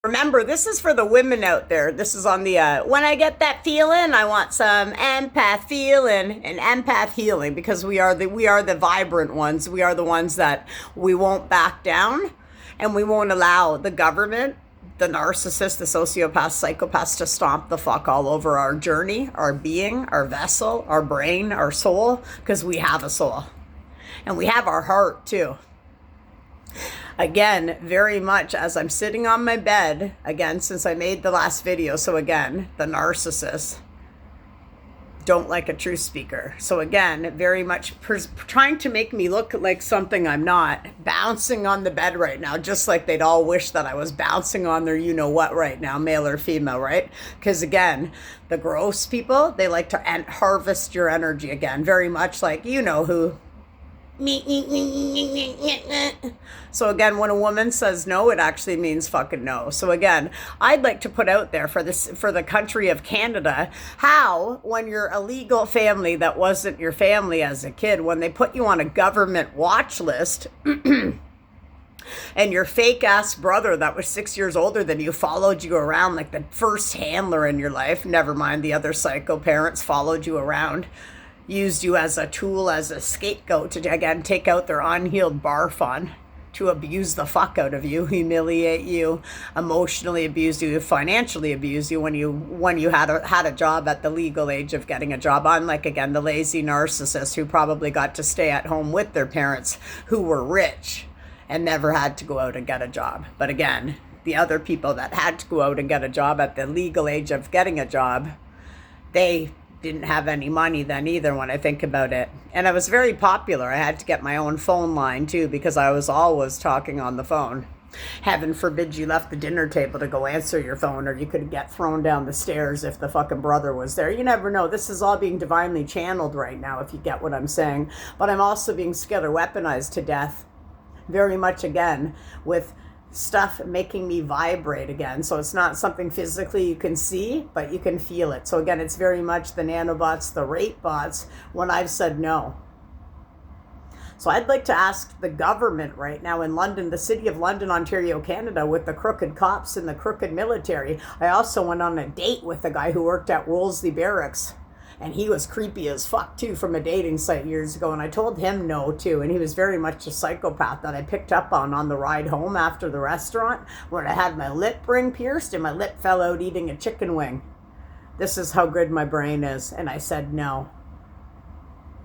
Remember, this is for the women out there. This is on the, when I get that feeling, I want some empath feeling and empath healing, because we are the vibrant ones. We are the ones that we won't back down, and we won't allow the government, the narcissist, the sociopath, psychopaths to stomp the fuck all over our journey, our being, our vessel, our brain, our soul, because we have a soul. And we have our heart too. Again, very much as I'm sitting on my bed, again, since I made the last video, so again, the narcissists don't like a truth speaker. So again, very much trying to make me look like something I'm not, bouncing on the bed right now, just like they'd all wish that I was bouncing on their you-know-what right now, male or female, right? Because again, the gross people, they like to harvest your energy again, very much like you-know-who. So again, when a woman says no, it actually means fucking no. So again, I'd like to put out there for the country of Canada, how when your illegal family that wasn't your family as a kid, when they put you on a government watch list, and your fake ass brother that was 6 years older than you followed you around like the first handler in your life, never mind the other psycho parents followed you around, used you as a tool, as a scapegoat to, again, take out their unhealed barf on, to abuse the fuck out of you, humiliate you, emotionally abuse you, financially abuse you when you had a job at the legal age of getting a job. Unlike, again, the lazy narcissists who probably got to stay at home with their parents who were rich and never had to go out and get a job. But again, the other people that had to go out and get a job at the legal age of getting a job, they didn't have any money then either, when I think about it. And I was very popular. I had to get my own phone line too, because I was always talking on the phone. Heaven forbid you left the dinner table to go answer your phone, or you could get thrown down the stairs if the fucking brother was there. You never know. This is all being divinely channeled right now, if you get what I'm saying. But I'm also being scared or weaponized to death, very much again, with stuff making me vibrate again. So it's not something physically you can see, but you can feel it. So again, it's very much the nanobots, the rape bots, when I've said no. So I'd like to ask the government right now in London, the city of London, Ontario, Canada, with the crooked cops and the crooked military. I also went on a date with a guy who worked at Wolseley Barracks. And he was creepy as fuck too, from a dating site years ago. And I told him no too. And he was very much a psychopath that I picked up on the ride home after the restaurant, where I had my lip ring pierced and my lip fell out eating a chicken wing. This is how good my brain is. And I said no.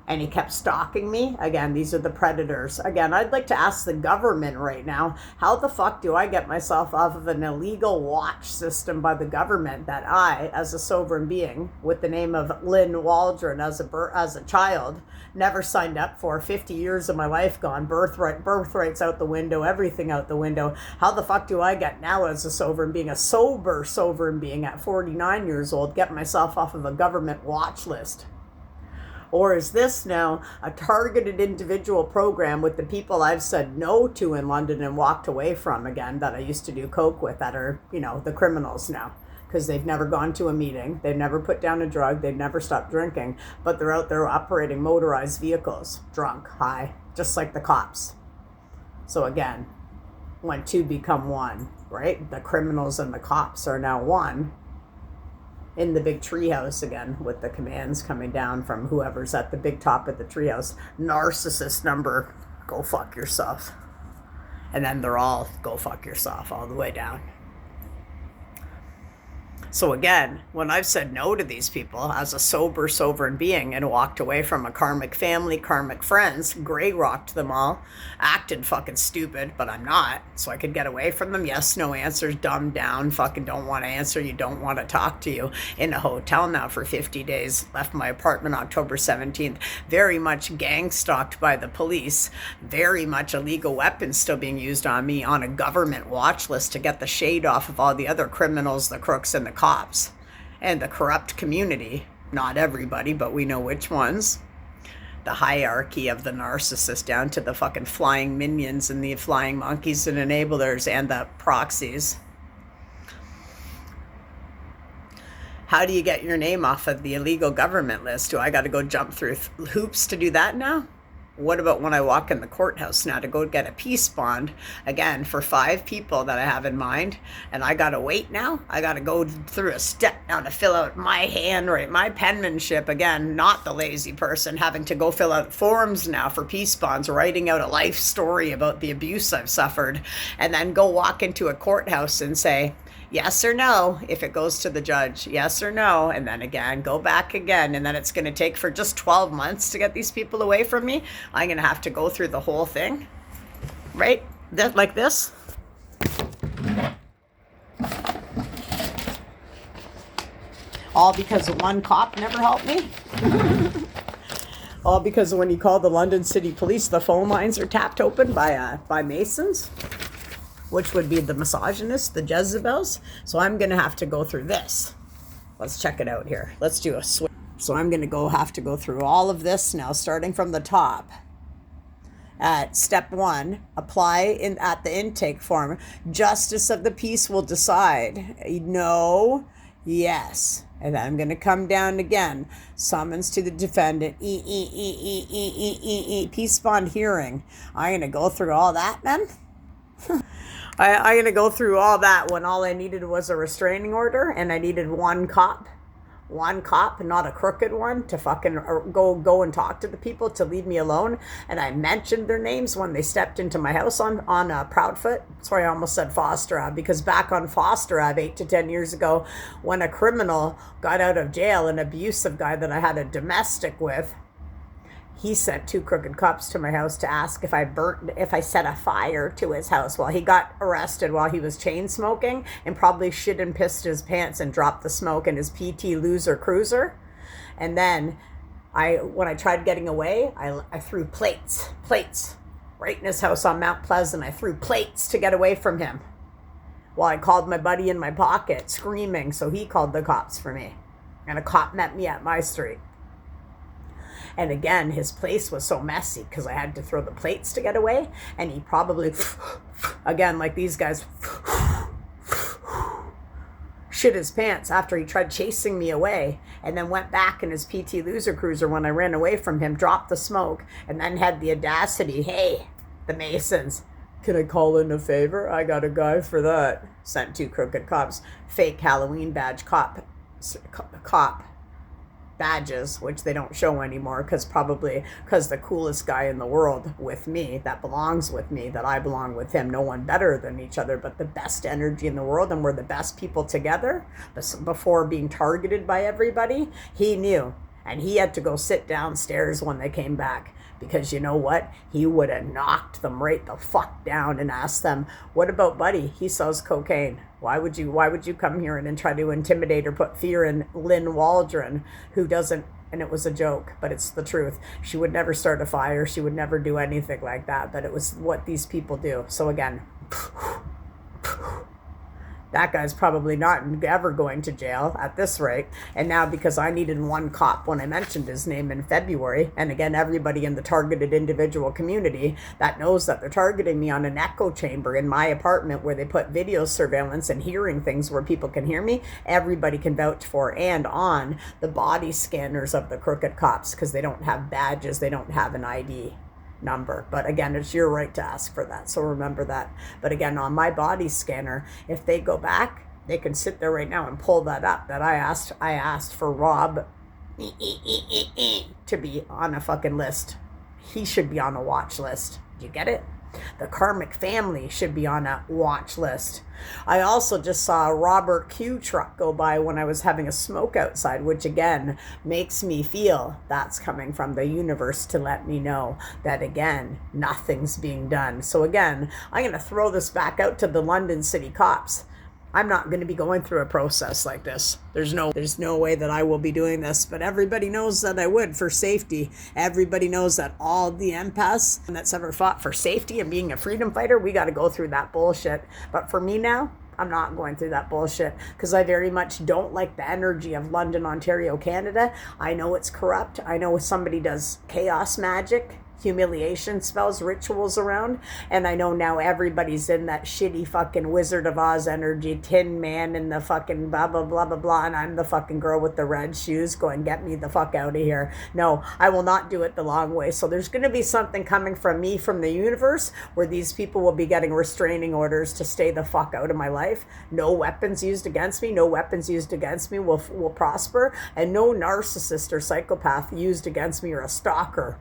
And he kept stalking me. Again, these are the predators. Again, I'd like to ask the government right now, how the fuck do I get myself off of an illegal watch system by the government that I, as a sovereign being, with the name of Lynn Waldron as a child, never signed up for? 50 years of my life gone, birthrights out the window, everything out the window. How the fuck do I get now, as a sovereign being, a sober sovereign being at 49 years old, get myself off of a government watch list? Or is this now a targeted individual program with the people I've said no to in London and walked away from, again, that I used to do coke with, that are, the criminals now? Because they've never gone to a meeting, they've never put down a drug, they've never stopped drinking, but they're out there operating motorized vehicles, drunk, high, just like the cops. So again, when two become one, right? The criminals and the cops are now one, in the big treehouse again, with the commands coming down from whoever's at the big top of the treehouse. Narcissist number, go fuck yourself. And then they're all go fuck yourself all the way down. So again, when I've said no to these people as a sober, sovereign being and walked away from a karmic family, karmic friends, gray rocked them all, acted fucking stupid, but I'm not, so I could get away from them. Yes, no answers, dumbed down, fucking don't want to answer you, don't want to talk to you, in a hotel now for 50 days, left my apartment October 17th, very much gang stalked by the police, very much illegal weapons still being used on me, on a government watch list to get the shade off of all the other criminals, the crooks, and the cops and the corrupt community. Not everybody, but we know which ones. The hierarchy of the narcissist down to the fucking flying minions and the flying monkeys and enablers and the proxies. How do you get your name off of the illegal government list? Do I got to go jump through hoops to do that now? What about when I walk in the courthouse now to go get a peace bond, again, for 5 people that I have in mind, and I got to wait now? I got to go through a step now to fill out my handwriting, my penmanship, again, not the lazy person, having to go fill out forms now for peace bonds, writing out a life story about the abuse I've suffered, and then go walk into a courthouse and say, yes or no, if it goes to the judge, yes or no, and then again, go back again, and then it's going to take for just 12 months to get these people away from me. I'm going to have to go through the whole thing, right? Like this. All because one cop never helped me. All because when you call the London City Police, the phone lines are tapped open by Masons, which would be the misogynists, the Jezebels. So I'm going to have to go through this. Let's check it out here. Let's do a switch. So I'm going to have to go through all of this now, starting from the top. At step 1, apply at the intake form. Justice of the peace will decide. No, yes. And then I'm going to come down again. Summons to the defendant. Peace bond hearing. I'm going to go through all that, then. I'm going to go through all that when all I needed was a restraining order, and I needed one cop, not a crooked one, to fucking go and talk to the people to leave me alone. And I mentioned their names when they stepped into my house on Proudfoot. Sorry, I almost said Foster Ave, because back on Foster Ave 8 to 10 years ago, when a criminal got out of jail, an abusive guy that I had a domestic with, he sent 2 crooked cops to my house to ask if I set a fire to his house while he got arrested while he was chain smoking, and probably shit and pissed his pants and dropped the smoke in his PT Loser Cruiser. And then when I tried getting away, I threw plates right in his house on Mount Pleasant. I threw plates to get away from him while I called my buddy in my pocket screaming. So he called the cops for me, and a cop met me at my street. And again, his place was so messy because I had to throw the plates to get away. And he probably, again, like these guys, shit his pants after he tried chasing me away, and then went back in his PT Loser Cruiser when I ran away from him, dropped the smoke, and then had the audacity, hey, the Masons, can I call in a favor? I got a guy for that. Sent 2 crooked cops, fake Halloween badge cop badges, which they don't show anymore because the coolest guy in the world with me, that belongs with me, that I belong with him, no one better than each other, but the best energy in the world, and we're the best people together. Before being targeted by everybody, he knew, and he had to go sit downstairs when they came back, because you know what, he would have knocked them right the fuck down and asked them, what about Buddy? He sells cocaine. Why would you come here and then try to intimidate or put fear in Lynn Waldron, who doesn't, and it was a joke, but it's the truth. She would never start a fire. She would never do anything like that, but it was what these people do. So again, that guy's probably not ever going to jail at this rate. And now, because I needed one cop when I mentioned his name in February, and again, everybody in the targeted individual community that knows that they're targeting me on an echo chamber in my apartment where they put video surveillance and hearing things where people can hear me, everybody can vouch for, and on the body scanners of the crooked cops, because they don't have badges, they don't have an ID number. But again, it's your right to ask for that, so remember that. But again, on my body scanner, if they go back, they can sit there right now and pull that up, that I asked for Rob to be on a fucking list. He should be on a watch list. Do you get it? The karmic family should be on a watch list. I also just saw a Robert Q truck go by when I was having a smoke outside, which again makes me feel that's coming from the universe to let me know that, again, nothing's being done. So again, I'm going to throw this back out to the London City cops. I'm not going to be going through a process like this. There's no way that I will be doing this, but everybody knows that I would for safety. Everybody knows that all the empaths that's ever fought for safety and being a freedom fighter, we got to go through that bullshit. But for me now, I'm not going through that bullshit because I very much don't like the energy of London, Ontario, Canada. I know it's corrupt. I know somebody does chaos magic humiliation spells, rituals around. And I know now everybody's in that shitty fucking Wizard of Oz energy, Tin Man and the fucking blah, blah, blah, blah, blah. And I'm the fucking girl with the red shoes going, get me the fuck out of here. No, I will not do it the long way. So there's going to be something coming from me, from the universe, where these people will be getting restraining orders to stay the fuck out of my life. No weapons used against me. No weapons used against me will prosper. And no narcissist or psychopath used against me, or a stalker,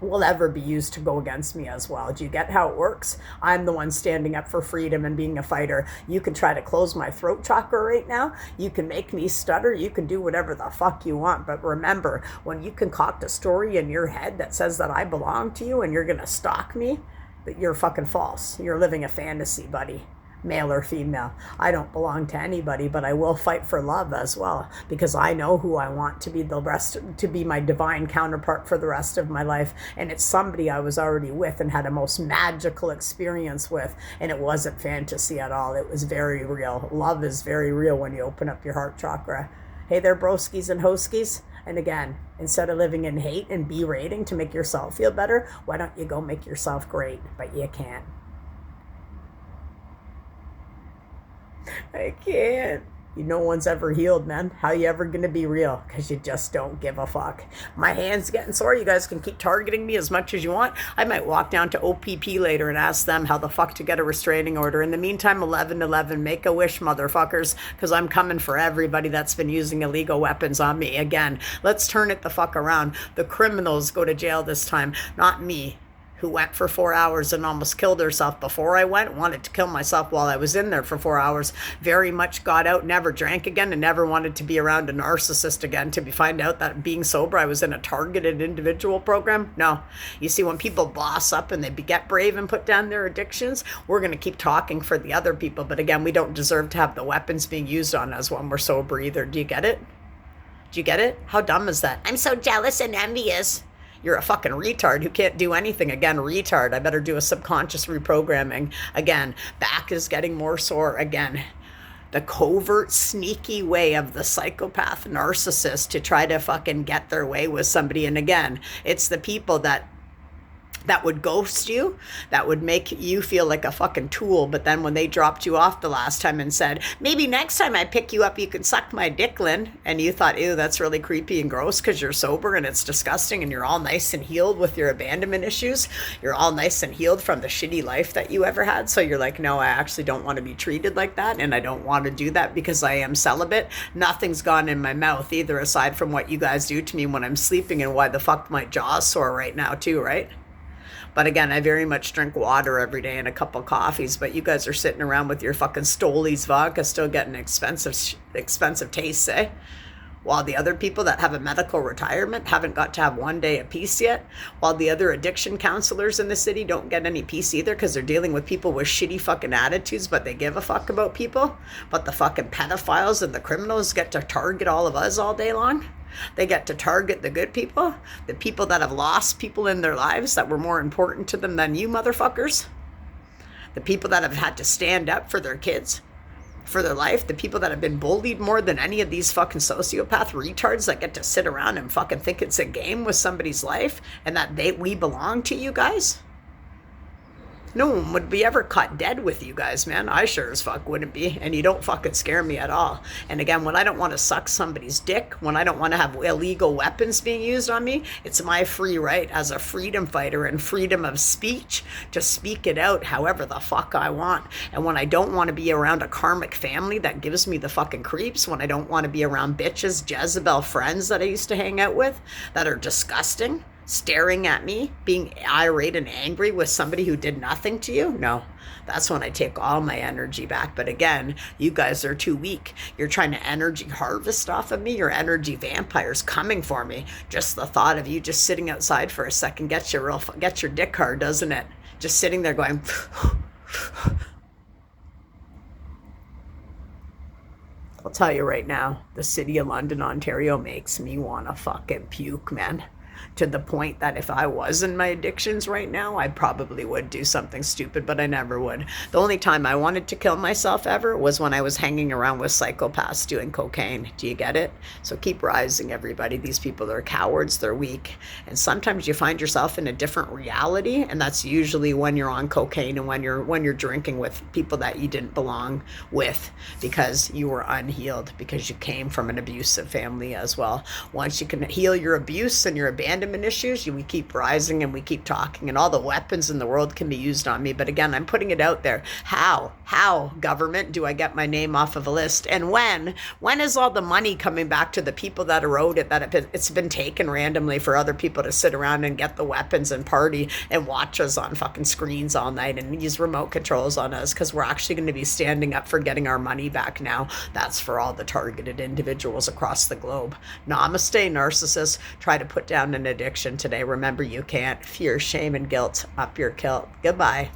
will ever be used to go against me as well. Do you get how it works? I'm the one standing up for freedom and being a fighter. You can try to close my throat chakra right now. You can make me stutter. You can do whatever the fuck you want. But remember, when you concoct a story in your head that says that I belong to you and you're going to stalk me, that you're fucking false. You're living a fantasy, buddy. Male or female. I don't belong to anybody, but I will fight for love as well, because I know who I want to be to be my divine counterpart for the rest of my life. And it's somebody I was already with and had a most magical experience with. And it wasn't fantasy at all. It was very real. Love is very real when you open up your heart chakra. Hey there, broskies and hoskies. And again, instead of living in hate and berating to make yourself feel better, why don't you go make yourself great? But you can't. I can't. No one's ever healed, man. How you ever gonna be real? Because you just don't give a fuck. My hand's getting sore. You guys can keep targeting me as much as you want. I might walk down to OPP later and ask them how the fuck to get a restraining order. In the meantime, 1111, make a wish, motherfuckers, because I'm coming for everybody that's been using illegal weapons on me. Again, let's turn it the fuck around. The criminals go to jail this time, not me, who went for 4 hours and almost killed herself before I went, wanted to kill myself while I was in there for 4 hours, very much got out, never drank again, and never wanted to be around a narcissist again, to find out that being sober, I was in a targeted individual program. No. You see, when people boss up and they get brave and put down their addictions, we're going to keep talking for the other people. But again, we don't deserve to have the weapons being used on us when we're sober either. Do you get it? Do you get it? How dumb is that? I'm so jealous and envious. You're a fucking retard who can't do anything. Again, retard. I better do a subconscious reprogramming. Again, back is getting more sore. Again, the covert, sneaky way of the psychopath narcissist to try to fucking get their way with somebody. And again, it's the people that would ghost you, that would make you feel like a fucking tool. But then when they dropped you off the last time and said, maybe next time I pick you up, you can suck my dick, Lynn. And you thought, ew, that's really creepy and gross because you're sober and it's disgusting and you're all nice and healed with your abandonment issues. You're all nice and healed from the shitty life that you ever had. So you're like, no, I actually don't want to be treated like that. And I don't want to do that because I am celibate. Nothing's gone in my mouth either, aside from what you guys do to me when I'm sleeping and why the fuck my jaw's sore right now too, right? But again, I very much drink water every day and a couple coffees. But you guys are sitting around with your fucking Stoli's vodka still getting expensive tastes, eh? While the other people that have a medical retirement haven't got to have 1 day of peace yet. While the other addiction counselors in the city don't get any peace either because they're dealing with people with shitty fucking attitudes, but they give a fuck about people. But the fucking pedophiles and the criminals get to target all of us all day long. They get to target the good people, the people that have lost people in their lives that were more important to them than you motherfuckers. The people that have had to stand up for their kids, for their life, the people that have been bullied more than any of these fucking sociopath retards that get to sit around and fucking think it's a game with somebody's life and that we belong to you guys. No one would be ever caught dead with you guys, man. I sure as fuck wouldn't be. And you don't fucking scare me at all. And again, when I don't want to suck somebody's dick, when I don't want to have illegal weapons being used on me, it's my free right as a freedom fighter and freedom of speech to speak it out however the fuck I want. And when I don't want to be around a karmic family that gives me the fucking creeps, when I don't want to be around bitches, Jezebel friends that I used to hang out with that are disgusting, staring at me, being irate and angry with somebody who did nothing to you? No, that's when I take all my energy back. But again, you guys are too weak. You're trying to energy harvest off of me. Your energy vampires coming for me. Just the thought of you just sitting outside for a second gets your dick hard, doesn't it? Just sitting there going I'll tell you right now, the city of London, Ontario makes me want to fucking puke, man. to the point that if I was in my addictions right now, I probably would do something stupid, but I never would. The only time I wanted to kill myself ever was when I was hanging around with psychopaths doing cocaine. Do you get it? So keep rising, everybody. These people are cowards, they're weak. And sometimes you find yourself in a different reality, and that's usually when you're on cocaine and when you're drinking with people that you didn't belong with because you were unhealed, because you came from an abusive family as well. Once you can heal your abuse and your abandonment issues, we keep rising and we keep talking, and all the weapons in the world can be used on me. But again, I'm putting it out there. How government do I get my name off of a list? And when is all the money coming back to the people that owed it, that it's been taken randomly for other people to sit around and get the weapons and party and watch us on fucking screens all night and use remote controls on us? Because we're actually going to be standing up for getting our money back now. That's for all the targeted individuals across the globe. Namaste, narcissists. Try to put down an addiction today. Remember, you can't. Fear, shame, and guilt up your kilt. Goodbye.